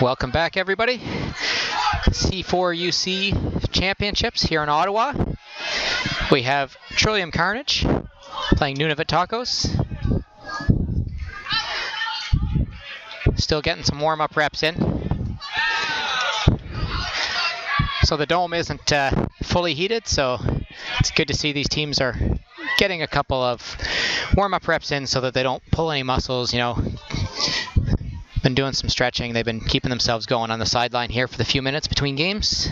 Welcome back, everybody. C4UC Championships here in Ottawa. We have Trillium Carnage playing Nunavut Tacos. Still getting some warm-up reps in. So the dome isn't fully heated, so it's good to see these teams are getting a couple of warm-up reps in so that they don't pull any muscles, Been doing some stretching. They've been keeping themselves going on the sideline here for the few minutes between games.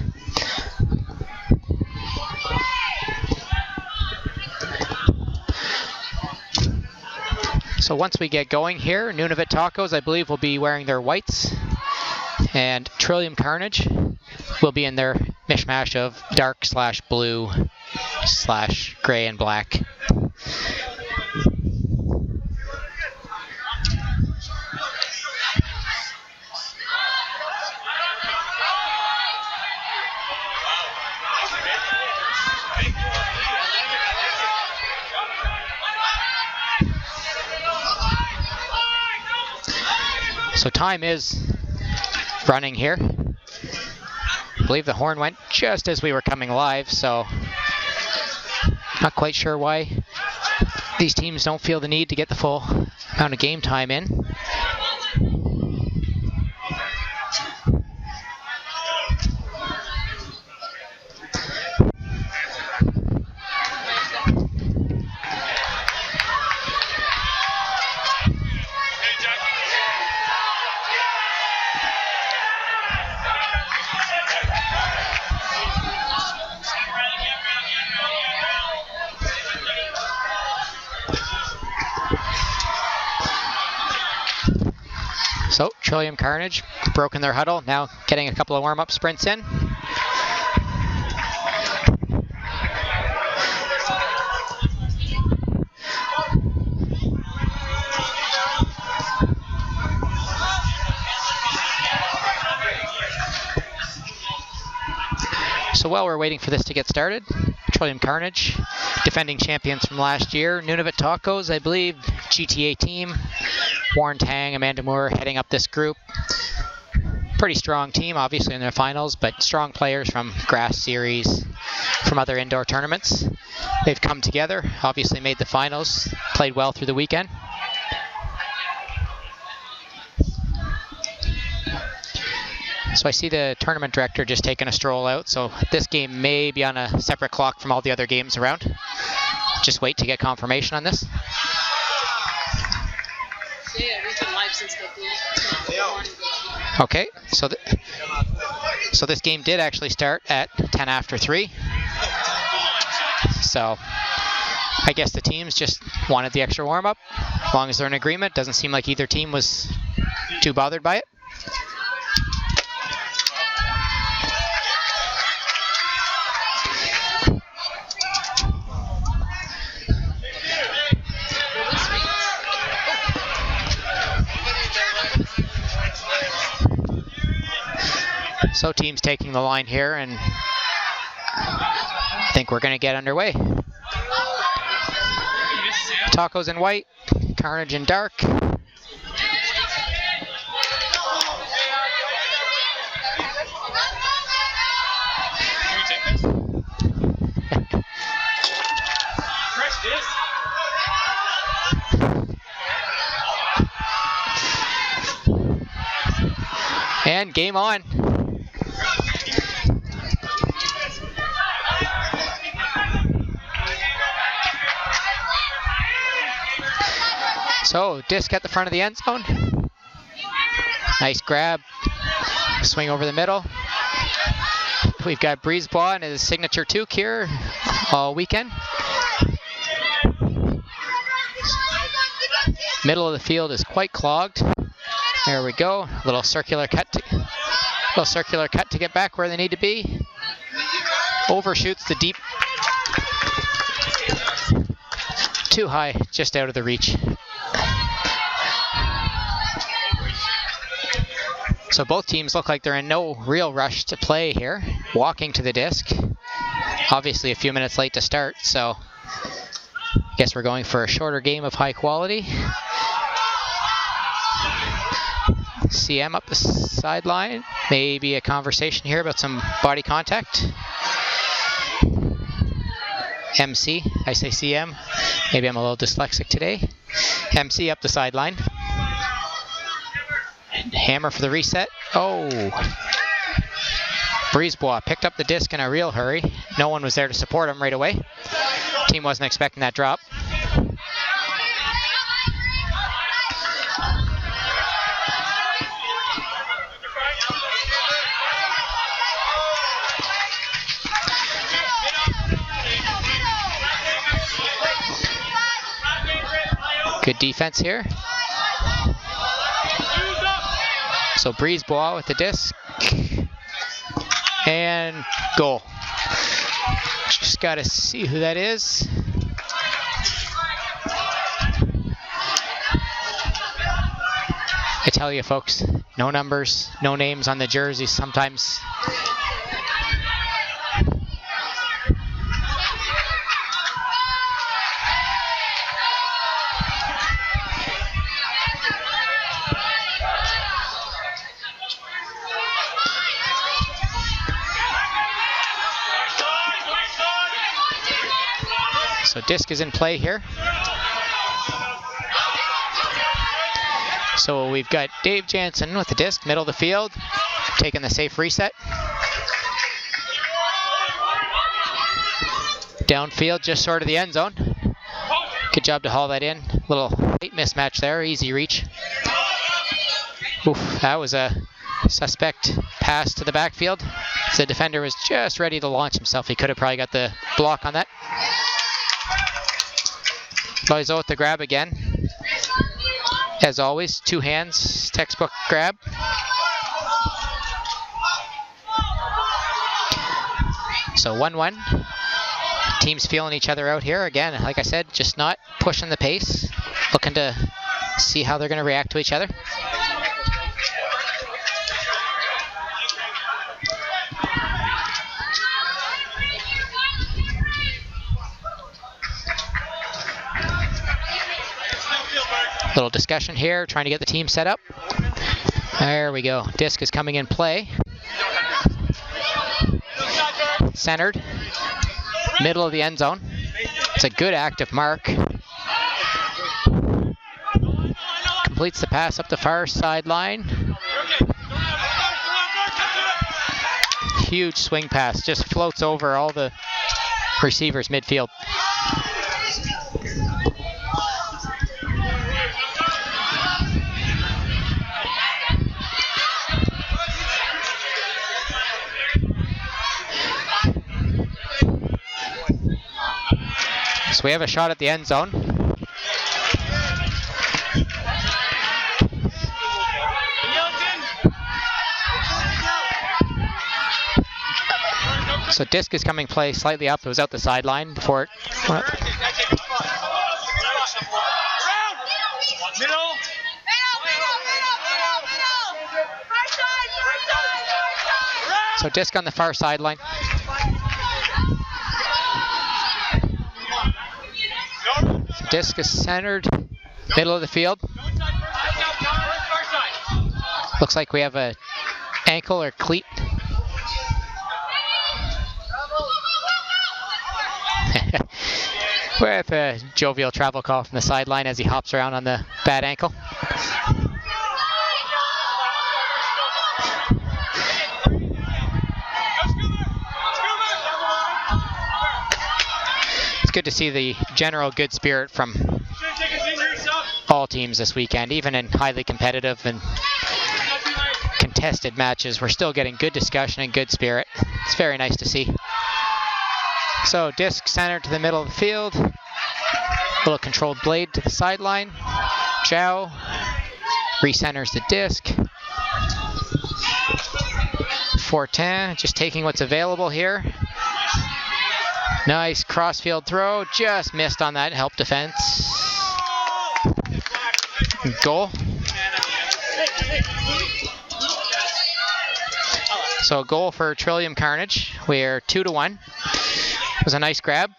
So once we get going here, Nunavut Tacos, I believe, will be wearing their whites, and Trillium Carnage will be in their mishmash of dark/blue/gray and black. So time is running here. I believe the horn went just as we were coming live, so not quite sure why these teams don't feel the need to get the full amount of game time in. So Trillium Carnage broken their huddle, now getting a couple of warm-up sprints in. So while we're waiting for this to get started, Trillium Carnage, defending champions from last year. Nunavut Tacos, I believe, GTA team. Warren Tang, Amanda Moore heading up this group. Pretty strong team, obviously, in their finals, but strong players from grass series, from other indoor tournaments. They've come together, obviously made the finals, played well through the weekend. So I see the tournament director just taking a stroll out, so this game may be on a separate clock from all the other games around. Just wait to get confirmation on this. Okay, so this game did actually start at 10 after 3. So I guess the teams just wanted the extra warm-up. As long as they're in agreement, doesn't seem like either team was too bothered by it. So teams taking the line here, and I think we're going to get underway. Tacos in white, Carnage in dark. And game on. So, disc at the front of the end zone. Nice grab. Swing over the middle. We've got Brisebois and his signature toque here all weekend. Middle of the field is quite clogged. There we go. Little circular cut to get back where they need to be. Overshoots the deep. Too high, just out of the reach. So both teams look like they're in no real rush to play here. Walking to the disc. Obviously a few minutes late to start, so I guess we're going for a shorter game of high quality. CM up the sideline. Maybe a conversation here about some body contact. MC, I say CM. Maybe I'm a little dyslexic today. MC up the sideline. Hammer for the reset. Oh! Brisebois picked up the disc in a real hurry. No one was there to support him right away. Team wasn't expecting that drop. Good defense here. So Brisebois with the disc. And goal. Just got to see who that is. I tell you folks, no numbers, no names on the jerseys sometimes. So disc is in play here. So we've got Dave Jansen with the disc, middle of the field, taking the safe reset. Downfield, just short of the end zone. Good job to haul that in. Little late mismatch there, easy reach. Oof, that was a suspect pass to the backfield. The defender was just ready to launch himself. He could have probably got the block on that. Loiseau with the grab again. As always, two hands, textbook grab. So 1-1. Teams feeling each other out here. Again, like I said, just not pushing the pace. Looking to see how they're going to react to each other. Little discussion here, trying to get the team set up. There we go. Disc is coming in play. Centered. Middle of the end zone. It's a good active mark. Completes the pass up the far sideline. Huge swing pass. Just floats over all the receivers midfield. So we have a shot at the end zone. So disc is coming play slightly up. It was out the sideline before it went up. So disc on the far sideline. Disc is centered, middle of the field. Looks like we have a ankle or cleat. With a jovial travel call from the sideline as he hops around on the bad ankle. It's good to see the general good spirit from all teams this weekend, even in highly competitive and contested matches. We're still getting good discussion and good spirit. It's very nice to see. So disc centered to the middle of the field. Little controlled blade to the sideline. Zhao recenters the disc. Fortin just taking what's available here. Nice crossfield throw, just missed on that help defense. Goal. So a goal for Trillium Carnage. We're 2-1. It was a nice grab.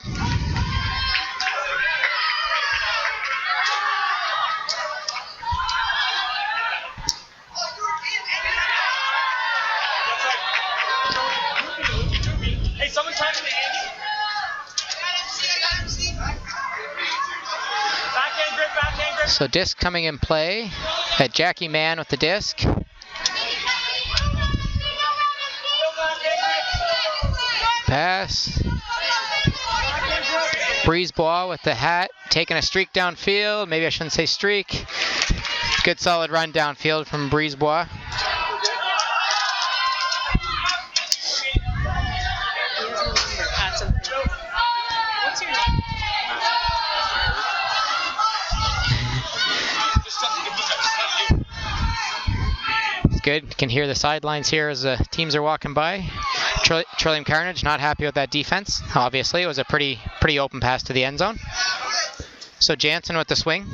So disc coming in play at Jackie Mann with the disc. Pass. Brisebois with the hat, taking a streak downfield. Maybe I shouldn't say streak. Good solid run downfield from Brisebois. What's your name? It's good. You can hear the sidelines here as the teams are walking by. Trillium Carnage not happy with that defense. Obviously, it was a pretty open pass to the end zone. So Jansen with the swing.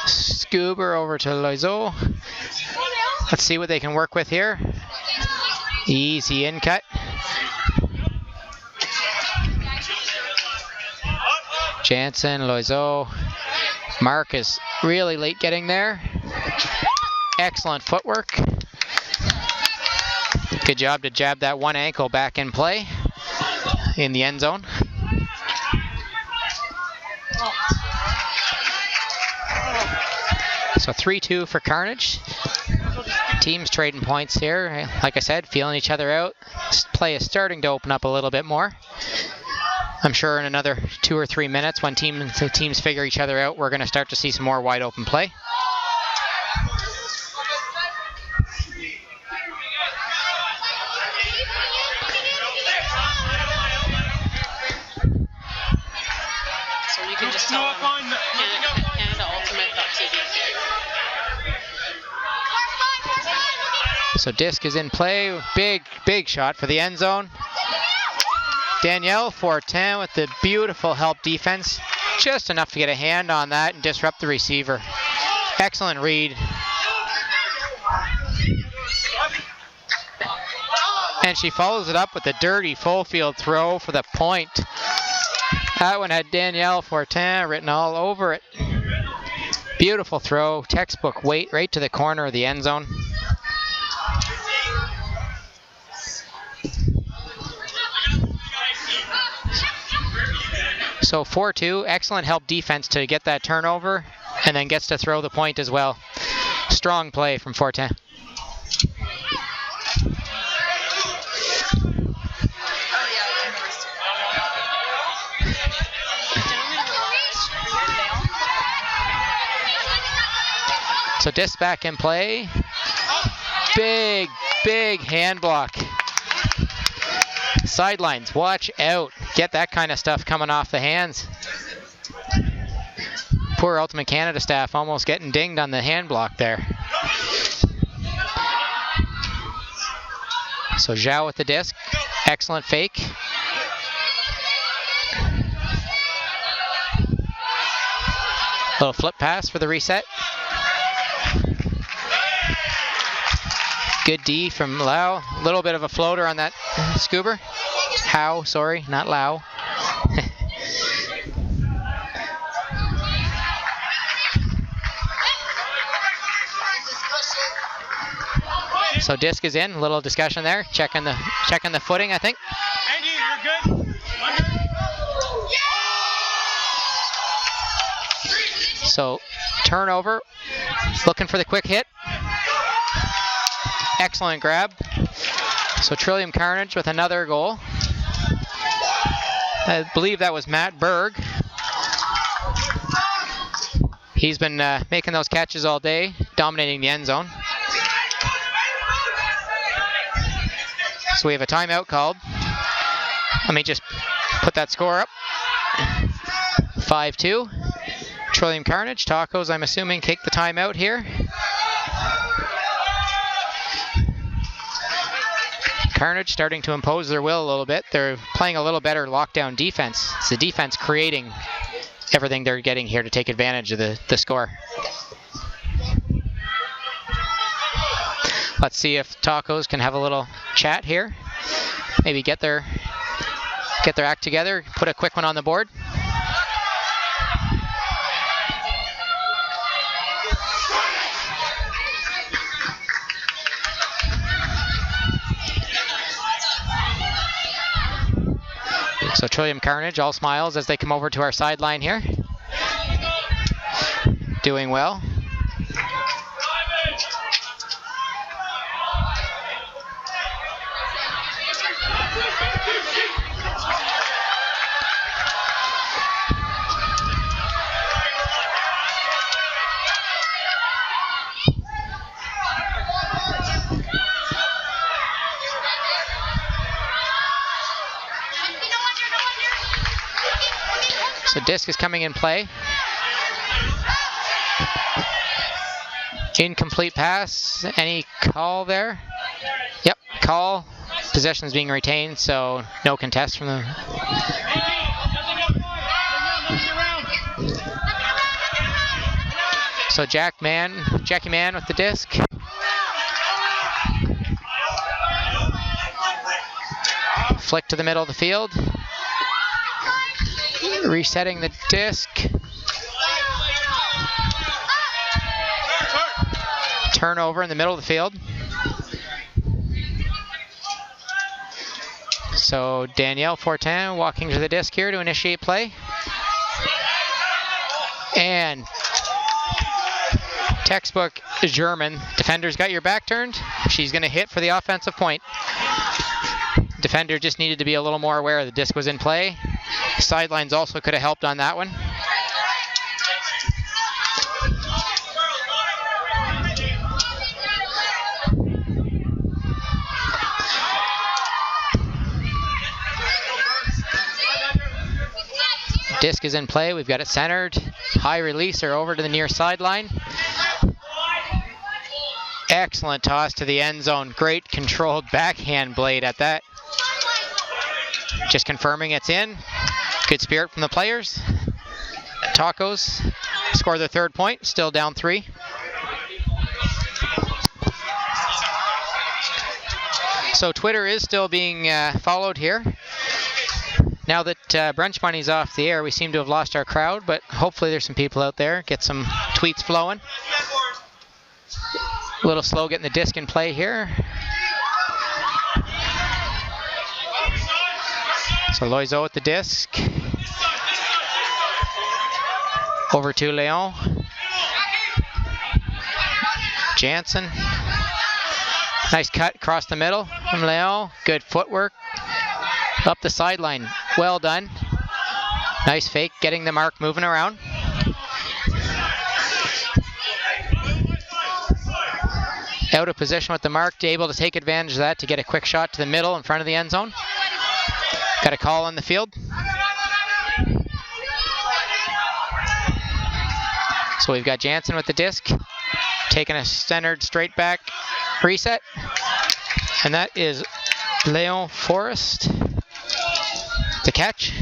Scuba over to Loiseau. Let's see what they can work with here. Easy in cut. Jansen, Loiseau. Mark is really late getting there. Excellent footwork. Good job to jab that one ankle back in play in the end zone. So 3-2 for Carnage. Teams trading points here. Like I said, feeling each other out. Play is starting to open up a little bit more. I'm sure in another 2 or 3 minutes when the teams figure each other out, we're going to start to see some more wide open play. So you can just tell them CanadaUltimate.tv. So disc is in play. Big shot for the end zone. Danielle Fortin with the beautiful help defense. Just enough to get a hand on that and disrupt the receiver. Excellent read. And she follows it up with a dirty full field throw for the point. That one had Danielle Fortin written all over it. Beautiful throw, textbook weight right to the corner of the end zone. So 4-2, excellent help defense to get that turnover, and then gets to throw the point as well. Strong play from Fortin. So disc back in play. Big hand block. Sidelines, watch out. Get that kind of stuff coming off the hands. Poor Ultimate Canada staff almost getting dinged on the hand block there. So Zhao with the disc. Excellent fake. Little flip pass for the reset. Good D from Lau. A little bit of a floater on that Scuba. How, sorry, not Lau. So disc is in. A little discussion there. Checking the footing, I think. Andy, you're good. So turnover. Looking for the quick hit. Excellent grab. So Trillium Carnage with another goal. I believe that was Matt Berg. He's been making those catches all day, dominating the end zone. So we have a timeout called. Let me just put that score up. 5-2. Trillium Carnage. Tacos, I'm assuming, take the timeout here. Carnage starting to impose their will a little bit. They're playing a little better lockdown defense. It's the defense creating everything they're getting here to take advantage of the score. Let's see if Tacos can have a little chat here. Maybe get their act together, put a quick one on the board. So Trillium Carnage, all smiles as they come over to our sideline here. Doing well. So disc is coming in play. Incomplete pass. Any call there? Yep, call. Possession is being retained, so no contest from the... So Jackie Man with the disc. Flick to the middle of the field. Resetting the disc. Turnover in the middle of the field. So Danielle Fortin walking to the disc here to initiate play. And textbook German. Defender's got your back turned. She's going to hit for the offensive point. Defender just needed to be a little more aware the disc was in play. Sidelines also could have helped on that one. Disc is in play. We've got it centered. High releaser over to the near sideline. Excellent toss to the end zone. Great controlled backhand blade at that. Just confirming it's in. Good spirit from the players. Tacos score their third point. Still down 3. So Twitter is still being followed here. Now that Brunch Money's off the air, we seem to have lost our crowd, but hopefully there's some people out there. Get some tweets flowing. A little slow getting the disc in play here. So Loiseau with the disc. Over to Leon. Jansen. Nice cut across the middle from Leon. Good footwork. Up the sideline. Well done. Nice fake, getting the mark moving around. Out of position with the mark, able to take advantage of that to get a quick shot to the middle in front of the end zone. Got a call on the field. So we've got Jansen with the disc, taking a centered straight back reset. And that is Leon Forrest. The catch.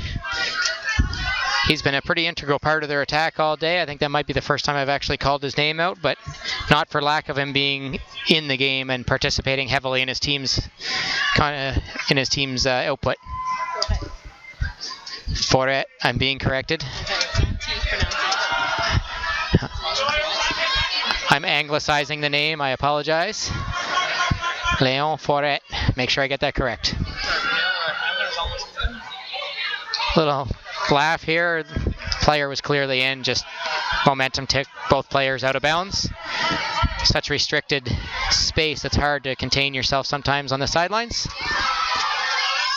He's been a pretty integral part of their attack all day. I think that might be the first time I've actually called his name out, but not for lack of him being in the game and participating heavily in his team's output. Forêt, I'm being corrected. I'm anglicizing the name. I apologize. Leon Forêt. Make sure I get that correct. Little laugh here. Player was clearly in. Just momentum took both players out of bounds. Such restricted space, it's hard to contain yourself sometimes on the sidelines.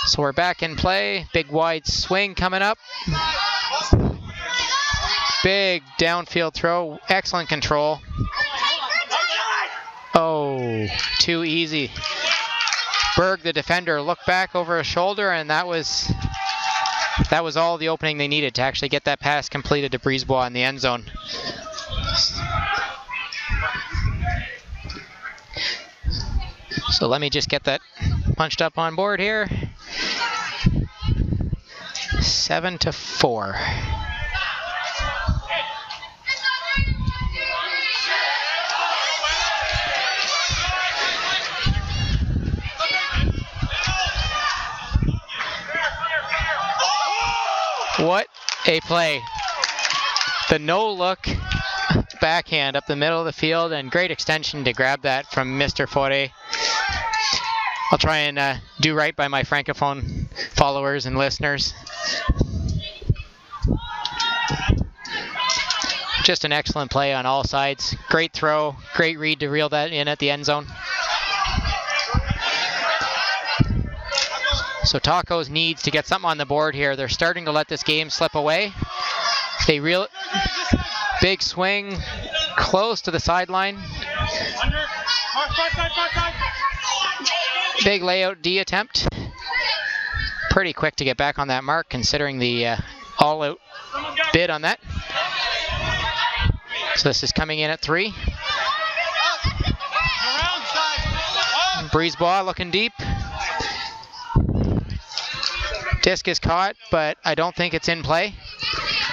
So we're back in play. Big wide swing coming up. Big downfield throw. Excellent control. Oh, too easy. Berg, the defender, looked back over his shoulder, and that was all the opening they needed to actually get that pass completed to Brisebois in the end zone. So let me just get that punched up on board here. 7-4. What a play. The no-look backhand up the middle of the field, and great extension to grab that from Mr. Forêt. I'll try and do right by my Francophone followers and listeners. Just an excellent play on all sides. Great throw, great read to reel that in at the end zone. So Tacos needs to get something on the board here. They're starting to let this game slip away. Big swing, close to the sideline. Big layout D attempt. Pretty quick to get back on that mark considering the all-out bid on that. So this is coming in at 3. Breeze ball looking deep. Disc is caught, but I don't think it's in play.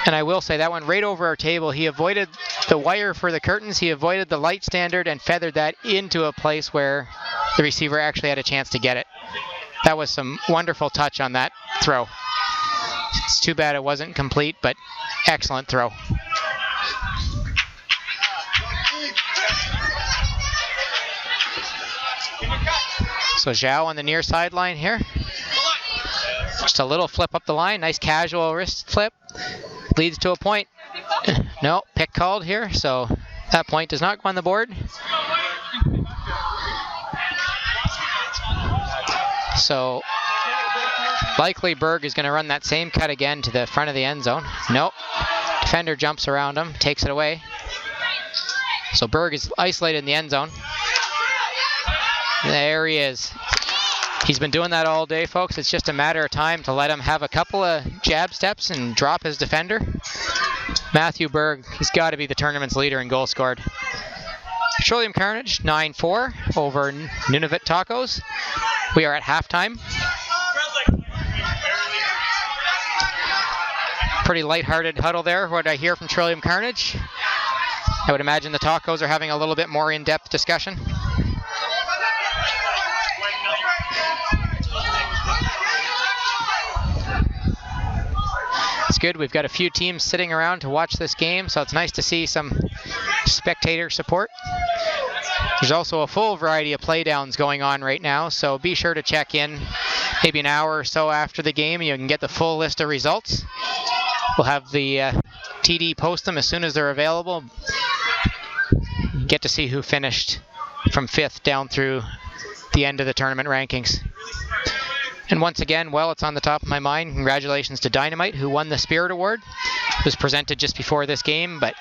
And I will say that went right over our table. He avoided the wire for the curtains. He avoided the light standard and feathered that into a place where the receiver actually had a chance to get it. That was some wonderful touch on that throw. It's too bad it wasn't complete, but excellent throw. So Zhao on the near sideline here. Just a little flip up the line. Nice casual wrist flip. Leads to a point. No, pick called here, so that point does not go on the board. So likely Berg is going to run that same cut again to the front of the end zone. Nope. Defender jumps around him, takes it away. So Berg is isolated in the end zone. There he is. He's been doing that all day, folks. It's just a matter of time to let him have a couple of jab steps and drop his defender. Matthew Berg, he's got to be the tournament's leader in goals scored. Trillium Carnage, 9-4 over Nunavut Tacos. We are at halftime. Pretty lighthearted huddle there, what I hear from Trillium Carnage. I would imagine the Tacos are having a little bit more in-depth discussion. It's good. We've got a few teams sitting around to watch this game, so it's nice to see some spectator support. There's also a full variety of playdowns going on right now, so be sure to check in maybe an hour or so after the game. You can get the full list of results. We'll have the TD post them as soon as they're available. You get to see who finished from 5th down through the end of the tournament rankings. And once again, well, it's on the top of my mind. Congratulations to Dynamite, who won the Spirit Award. It was presented just before this game, but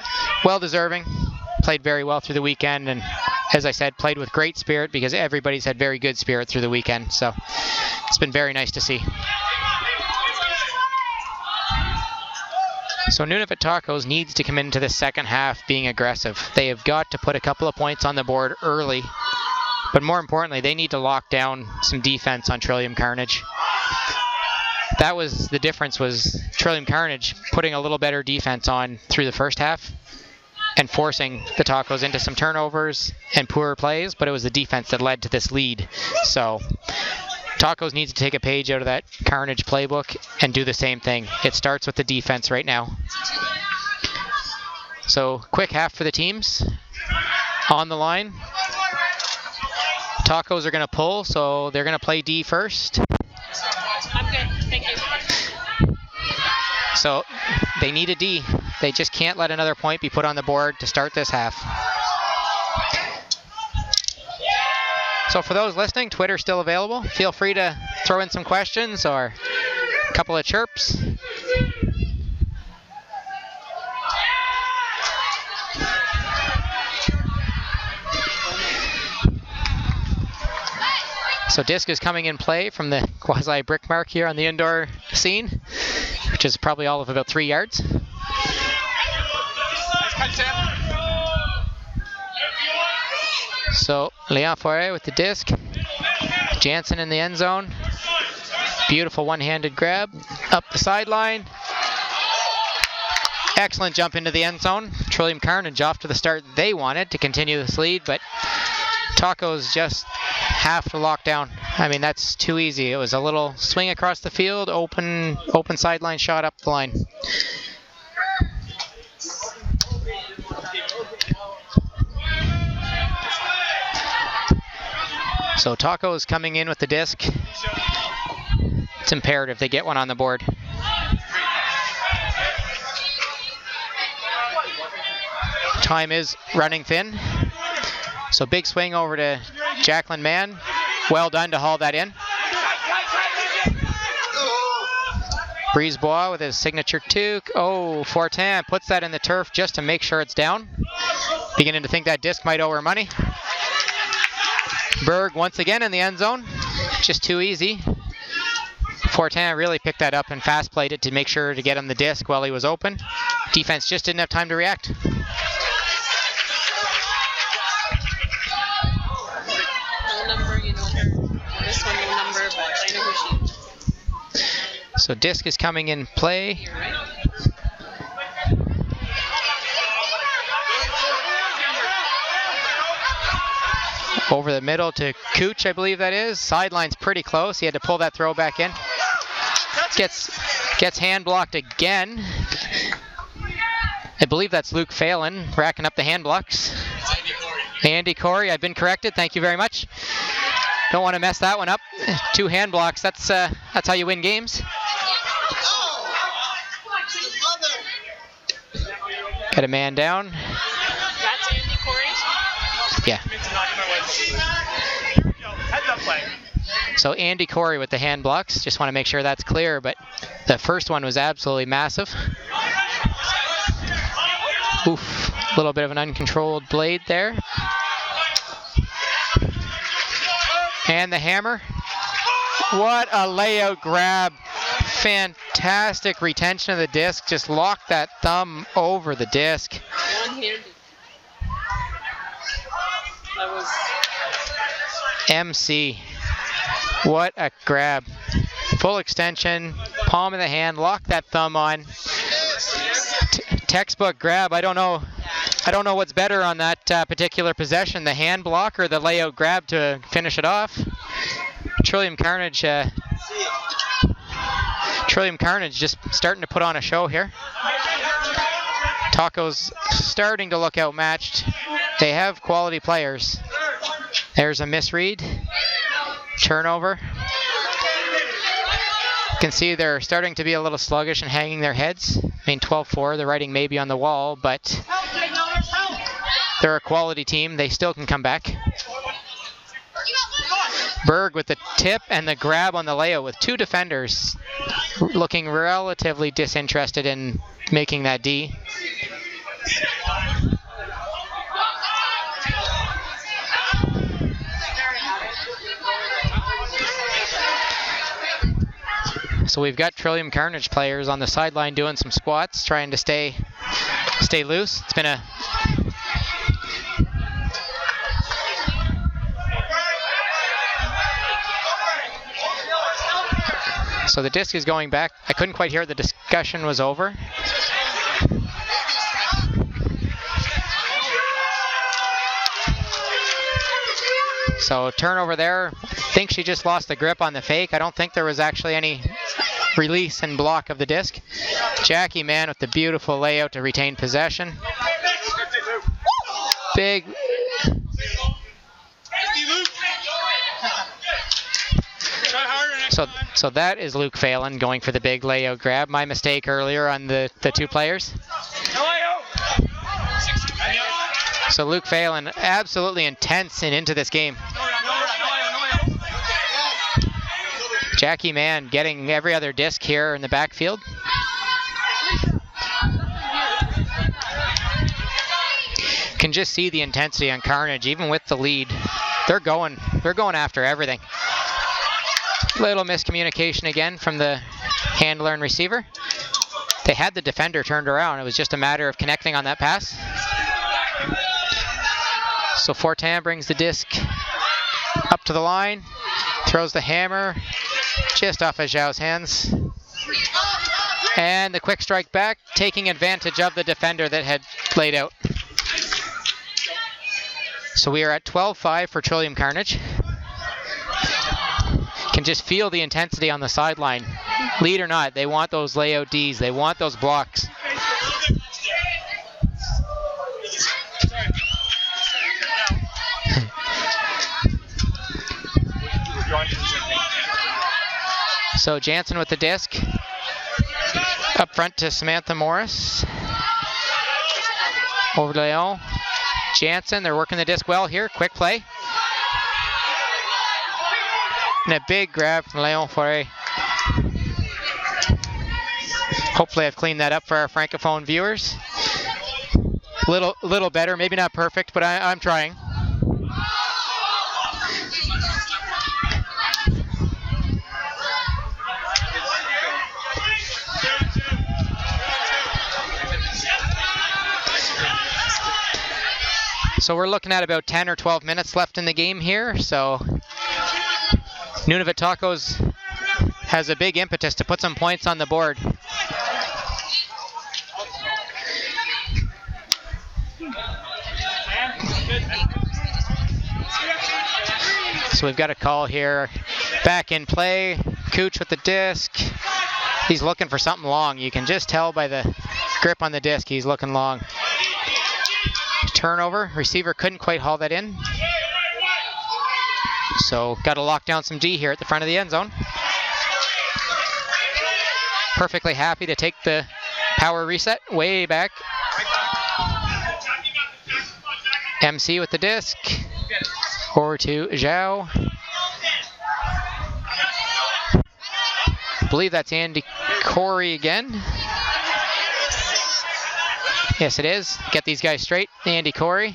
well deserving. Played very well through the weekend, and as I said, played with great spirit because everybody's had very good spirit through the weekend. So it's been very nice to see. So Nunavut Tacos needs to come into the second half being aggressive. They have got to put a couple of points on the board early. But more importantly, they need to lock down some defense on Trillium Carnage. That was the difference, was Trillium Carnage putting a little better defense on through the first half and forcing the Tacos into some turnovers and poor plays, but it was the defense that led to this lead. So Tacos needs to take a page out of that Carnage playbook and do the same thing. It starts with the defense right now. So quick half for the teams. On the line. Tacos are going to pull, so they're going to play D first. I'm good, thank you. So they need a D. They just can't let another point be put on the board to start this half. So for those listening, Twitter's still available. Feel free to throw in some questions or a couple of chirps. So disc is coming in play from the quasi brick mark here on the indoor scene, which is probably all of about 3 yards. So Leon Foray with the disc. Jansen in the end zone. Beautiful one-handed grab up the sideline. Excellent jump into the end zone. Trillium Carnage off to the start they wanted to continue this lead, but Tacos just have to lock down. I mean, that's too easy. It was a little swing across the field, open sideline shot up the line. So Tacos coming in with the disc. It's imperative they get one on the board. Time is running thin. So big swing over to Jacqueline Mann. Well done to haul that in. Brisebois with his signature toque. Oh, Fortin puts that in the turf just to make sure it's down. Beginning to think that disc might owe her money. Berg once again in the end zone. Just too easy. Fortin really picked that up and fast played it to make sure to get him the disc while he was open. Defense just didn't have time to react. This one, no number, but I know who she is. So disc is coming in play. Over the middle to Cooch, I believe that is. Sideline's pretty close. He had to pull that throw back in. Gets hand blocked again. I believe that's Luke Phelan racking up the hand blocks. Andy Corey, I've been corrected. Thank you very much. Don't want to mess that one up. 2 hand blocks. That's how you win games. Got a man down. That's Andy Corey? Yeah. So Andy Corey with the hand blocks. Just want to make sure that's clear, but the first one was absolutely massive. Oof. A little bit of an uncontrolled blade there. And the hammer. What a layout grab. Fantastic retention of the disc. Just locked that thumb over the disc. One-handed. That was... MC. What a grab. Full extension, palm of the hand, lock that thumb on. Textbook grab. I don't know what's better on that particular possession, the hand block or the layout grab to finish it off. Trillium Carnage just starting to put on a show here. Taco's starting to look outmatched. They have quality players. There's a misread. Turnover. You can see they're starting to be a little sluggish and hanging their heads. I mean, 12-4, the writing may be on the wall, but they're a quality team. They still can come back. Berg with the tip and the grab on the layout with 2 defenders looking relatively disinterested in making that D. So we've got Trillium Carnage players on the sideline doing some squats, trying to stay loose. It's been a So the disc is going back. I couldn't quite hear the discussion was over. So turnover there. I think she just lost the grip on the fake. I don't think there was actually any release and block of the disc. Jackie Mann with the beautiful layout to retain possession. Big. So that is Luke Phelan going for the big layout grab. My mistake earlier on the 2 players. So Luke Phelan absolutely intense and into this game. Jackie Mann getting every other disc here in the backfield. Can just see the intensity on Carnage, even with the lead. They're going after everything. Little miscommunication again from the handler and receiver. They had the defender turned around. It was just a matter of connecting on that pass. So Fortin brings the disc up to the line, throws the hammer just off of Zhao's hands. And the quick strike back, taking advantage of the defender that had laid out. So we are at 12-5 for Trillium Carnage. Can just feel the intensity on the sideline. Lead or not, they want those layout Ds. They want those blocks. So Jansen with the disc. Up front to Samantha Morris. Over to Leon. Jansen, they're working the disc well here. Quick play. And a big grab from Leon Foray. Hopefully I've cleaned that up for our Francophone viewers. Little better, maybe not perfect, but I'm trying. So we're looking at about 10 or 12 minutes left in the game here. So Nunavut Tacos has a big impetus to put some points on the board. So we've got a call here. Back in play. Cooch with the disc. He's looking for something long. You can just tell by the grip on the disc he's looking long. Turnover. Receiver couldn't quite haul that in. So got to lock down some D here at the front of the end zone. Perfectly happy to take the power reset way back. MC with the disc. Over to Zhao. I believe that's Andy Corey again. Yes, it is. Get these guys straight. Andy Corey.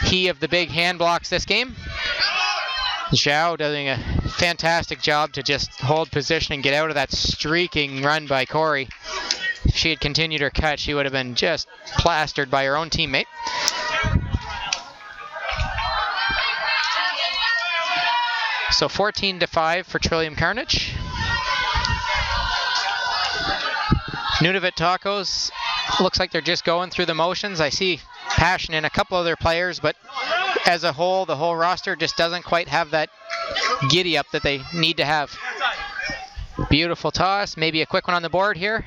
He of the big hand blocks this game. Zhao doing a fantastic job to just hold position and get out of that streaking run by Corey. If she had continued her cut, she would have been just plastered by her own teammate. So 14-5 for Trillium Carnage. Nunavut Tacos looks like they're just going through the motions. I see passion in a couple of their players, but as a whole, the whole roster just doesn't quite have that giddy up that they need to have. Beautiful toss, maybe a quick one on the board here.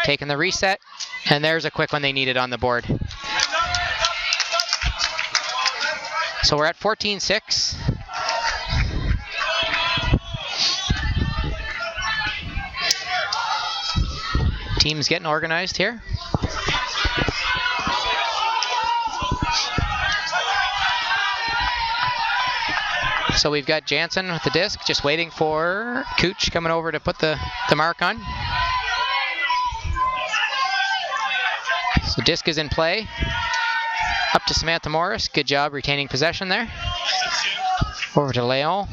Taking the reset, and there's a quick one they needed on the board. So we're at 14-6. Team's getting organized here. So we've got Jansen with the disc, just waiting for Cooch coming over to put the mark on. So disc is in play. Up to Samantha Morris. Good job retaining possession there. Over to Leon.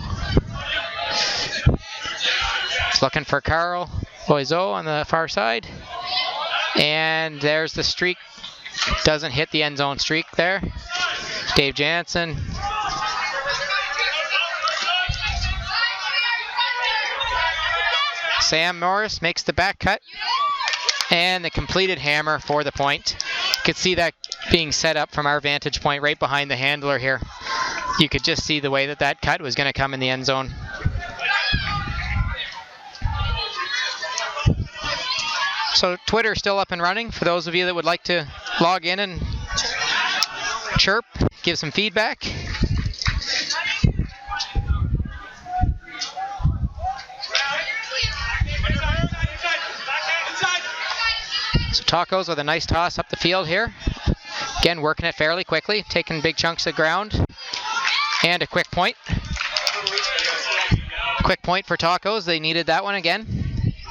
He's looking for Carl Loiseau on the far side. And there's the streak. Doesn't hit the end zone streak there. Dave Jansen. Sam Morris makes the back cut. And the completed hammer for the point. You could see that being set up from our vantage point right behind the handler here. You could just see the way that cut was going to come in the end zone. So Twitter is still up and running for those of you that would like to log in and chirp, give some feedback. So Tacos with a nice toss up the field here. Again, working it fairly quickly, taking big chunks of ground. And a quick point. Quick point for Tacos. They needed that one again.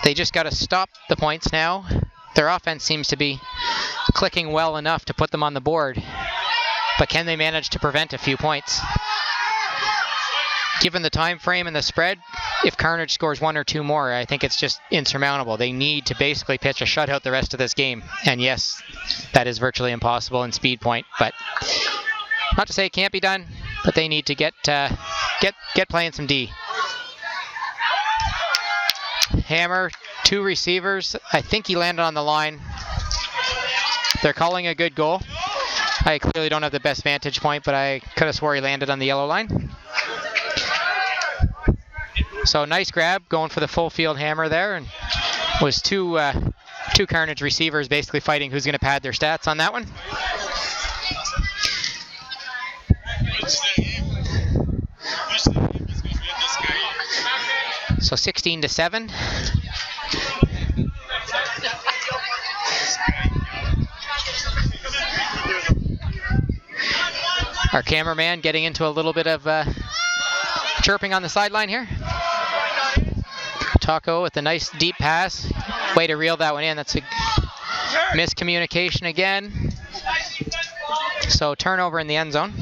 They just got to stop the points now. Their offense seems to be clicking well enough to put them on the board. But can they manage to prevent a few points? Given the time frame and the spread, if Carnage scores one or two more, I think it's just insurmountable. They need to basically pitch a shutout the rest of this game. And yes, that is virtually impossible in speed point. But not to say it can't be done, but they need to get playing some D. Hammer, two receivers. I think he landed on the line. They're calling a good goal. I clearly don't have the best vantage point, but I could have swore he landed on the yellow line. So nice grab, going for the full field hammer there, and was two Carnage receivers basically fighting who's going to pad their stats on that one. So 16-7. Our cameraman getting into a little bit of chirping on the sideline here. Taco with a nice deep pass. Way to reel that one in. That's a miscommunication again. So turnover in the end zone.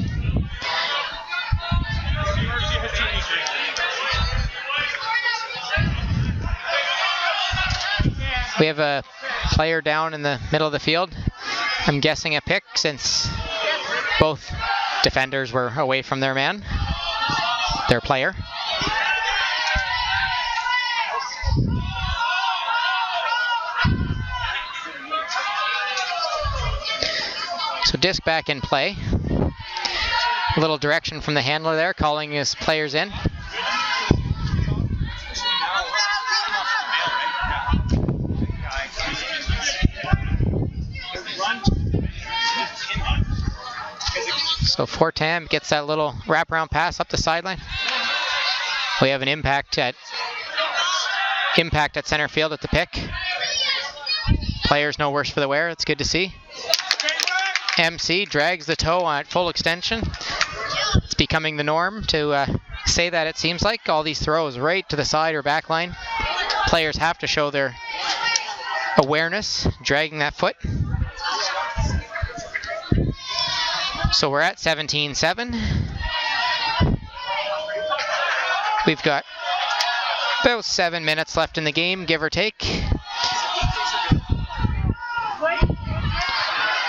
We have a player down in the middle of the field. I'm guessing a pick since both defenders were away from their man, their player. So disc back in play. A little direction from the handler there, calling his players in. So Fortam gets that little wraparound pass up the sideline. We have an impact at center field at the pick. Players no worse for the wear. It's good to see. MC drags the toe at full extension. It's becoming the norm to say that, it seems like. All these throws right to the side or back line. Players have to show their awareness, dragging that foot. So we're at 17-7. We've got about 7 minutes left in the game, give or take.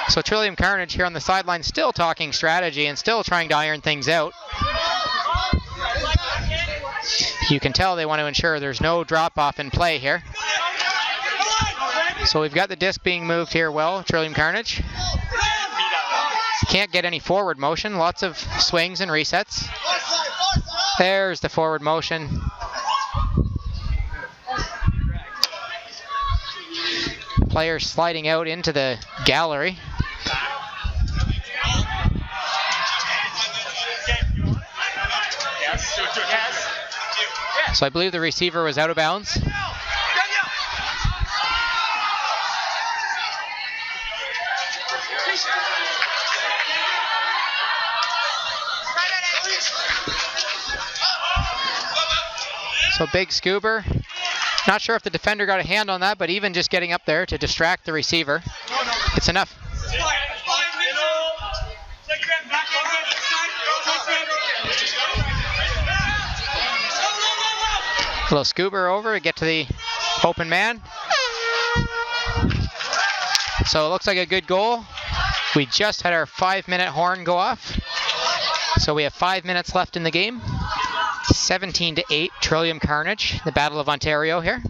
So Trillium Carnage here on the sideline, still talking strategy and still trying to iron things out. You can tell they want to ensure there's no drop-off in play here. So we've got the disc being moved here well, Trillium Carnage. Can't get any forward motion, lots of swings and resets. There's the forward motion. Players sliding out into the gallery. So I believe the receiver was out of bounds. So big Scuba. Not sure if the defender got a hand on that, but even just getting up there to distract the receiver, it's enough. A little Scuba over to get to the open man. So it looks like a good goal. We just had our 5-minute horn go off. So we have 5 minutes left in the game. 17-8, Trillium Carnage, the Battle of Ontario here.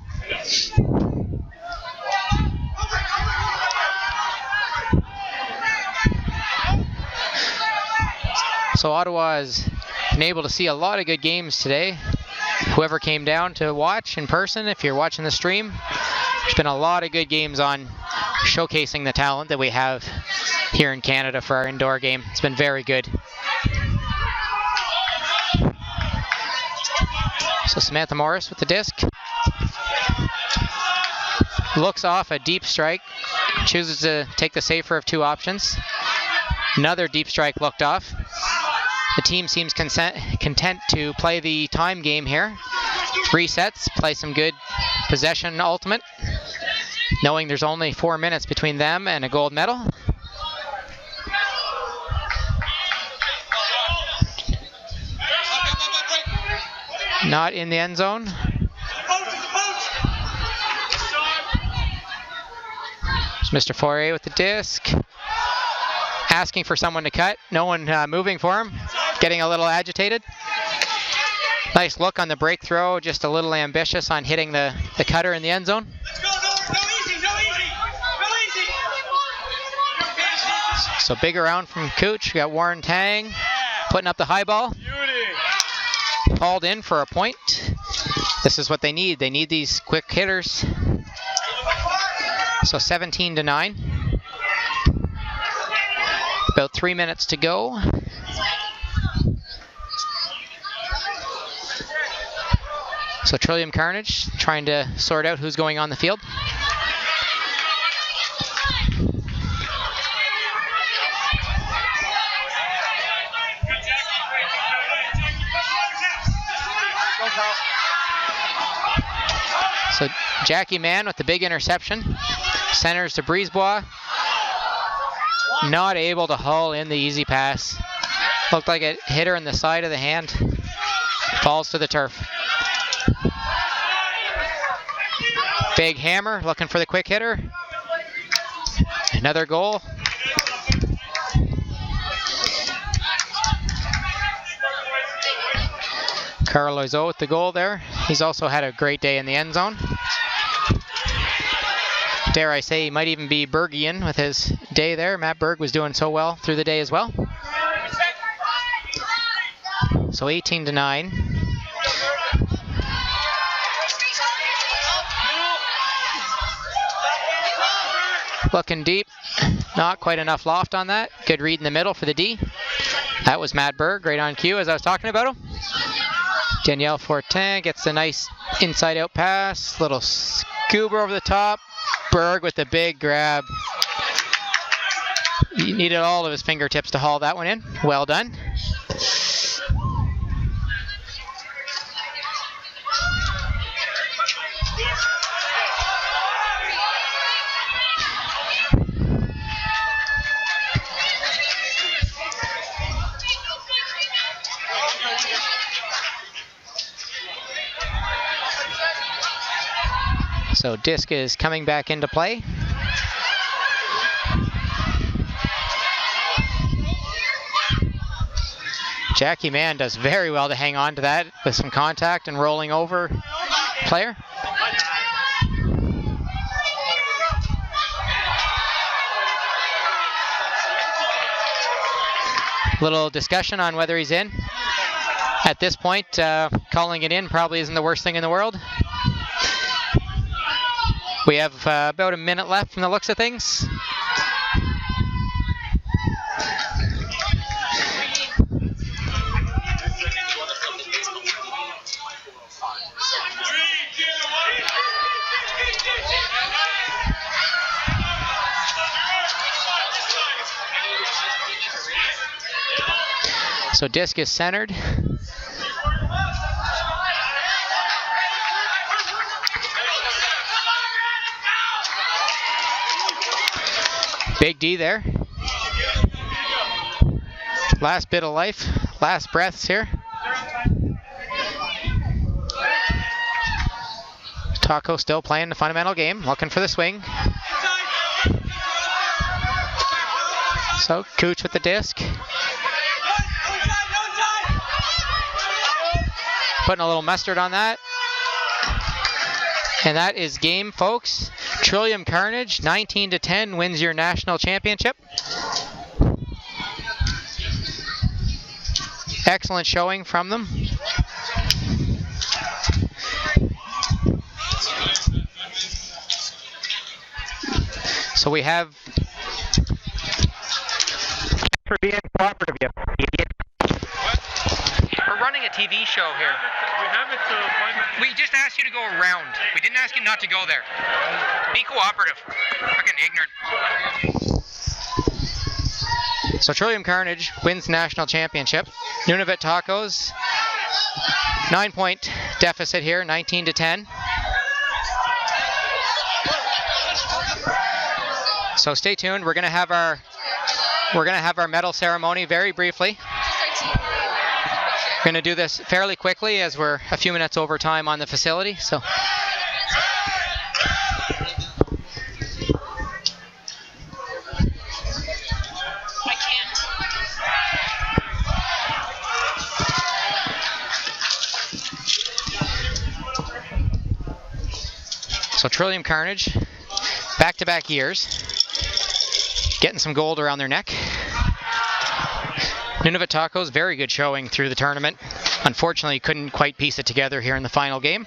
So Ottawa has been able to see a lot of good games today. Whoever came down to watch in person, if you're watching the stream, there's been a lot of good games on, showcasing the talent that we have here in Canada for our indoor game. It's been very good. So Samantha Morris with the disc. Looks off a deep strike. Chooses to take the safer of two options. Another deep strike looked off. The team seems content to play the time game here. 3 sets, play some good possession ultimate, knowing there's only 4 minutes between them and a gold medal. Not in the end zone. There's Mr. Fourier with the disc. Asking for someone to cut. No one moving for him. Getting a little agitated. Nice look on the break throw. Just a little ambitious on hitting the cutter in the end zone. So big around from Cooch. We got Warren Tang putting up the high ball. Hauled in for a point. This is what they need. They need these quick hitters. So 17-9. About 3 minutes to go. So Trillium Carnage trying to sort out who's going on the field. So Jackie Mann with the big interception. Centers to Brisebois. Not able to haul in the easy pass. Looked like it hit her in the side of the hand. Falls to the turf. Big hammer, looking for the quick hitter. Another goal. Carl Loiseau with the goal there. He's also had a great day in the end zone. Dare I say he might even be Bergian with his day there. Matt Berg was doing so well through the day as well. So 18-9. Looking deep. Not quite enough loft on that. Good read in the middle for the D. That was Matt Berg, right on cue as I was talking about him. Danielle Fortin gets the nice inside-out pass. Little scuba over the top. Berg with the big grab. He needed all of his fingertips to haul that one in. Well done. So disc is coming back into play. Jackie Mann does very well to hang on to that with some contact and rolling over player. Little discussion on whether he's in. At this point, calling it in probably isn't the worst thing in the world. We have about a minute left from the looks of things. So disc is centered. Big D there. Last bit of life, last breaths here. Taco still playing the fundamental game, looking for the swing. So Cooch with the disc. Putting a little mustard on that. And that is game, folks. Trillium Carnage, 19-10, wins your national championship. Excellent showing from them. So we have... for being cooperative, you idiot. We're running a TV show here. We have it till 5 minutes. We just asked you to go around. We didn't ask you not to go there. Be cooperative. Fucking ignorant. So Trillium Carnage wins national championship. Nunavut Tacos, 9-point deficit here, 19-10. So stay tuned. We're gonna have our medal ceremony very briefly. We're going to do this fairly quickly as we're a few minutes over time on the facility. So. So Trillium Carnage, back-to-back years, getting some gold around their neck. Nunavut Tacos, very good showing through the tournament. Unfortunately, couldn't quite piece it together here in the final game.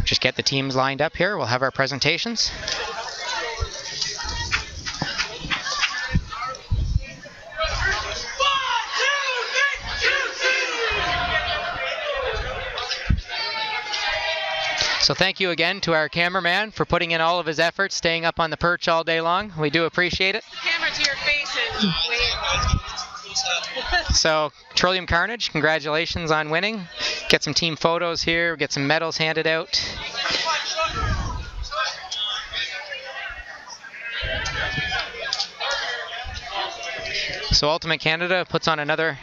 Just get the teams lined up here. We'll have our presentations. So thank you again to our cameraman for putting in all of his efforts, staying up on the perch all day long. We do appreciate it. Camera to your face and wave. So Trillium Carnage, congratulations on winning. Get some team photos here, get some medals handed out. So Ultimate Canada puts on another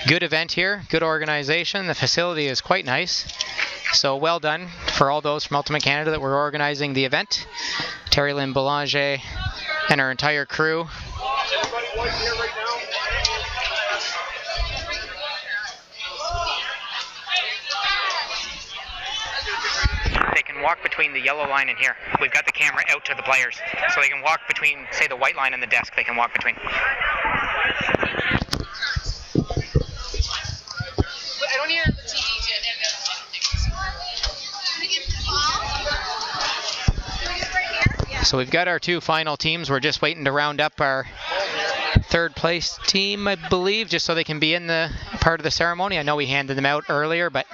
good event here, good organization. The facility is quite nice. So well done for all those from Ultimate Canada that were organizing the event. Terry Lynn Belanger and our entire crew. They can walk between the yellow line and here. We've got the camera out to the players. So they can walk between, say, the white line and the desk. They can walk between. I don't hear the TV yet. So we've got our two final teams. We're just waiting to round up our third place team, I believe, just so they can be in the part of the ceremony. I know we handed them out earlier, but...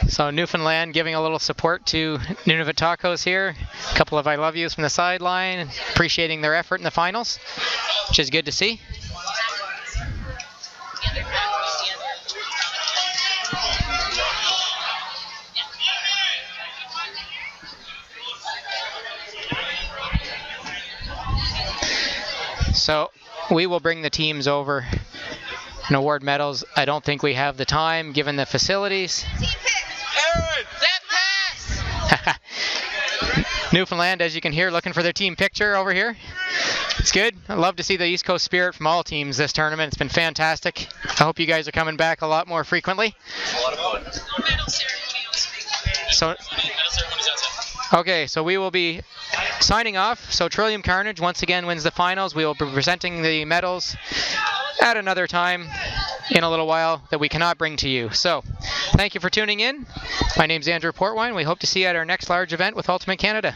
So Newfoundland giving a little support to Nunavut Tacos here. A couple of I love yous from the sideline, appreciating their effort in the finals, which is good to see. So we will bring the teams over and award medals. I don't think we have the time given the facilities. Newfoundland, as you can hear, looking for their team picture over here. It's good. I love to see the East Coast spirit from all teams this tournament. It's been fantastic. I hope you guys are coming back a lot more frequently. So, okay, so we will be signing off. So Trillium Carnage once again wins the finals. We will be presenting the medals at another time in a little while that we cannot bring to you. So thank you for tuning in. My name's Andrew Portwine. We hope to see you at our next large event with Ultimate Canada.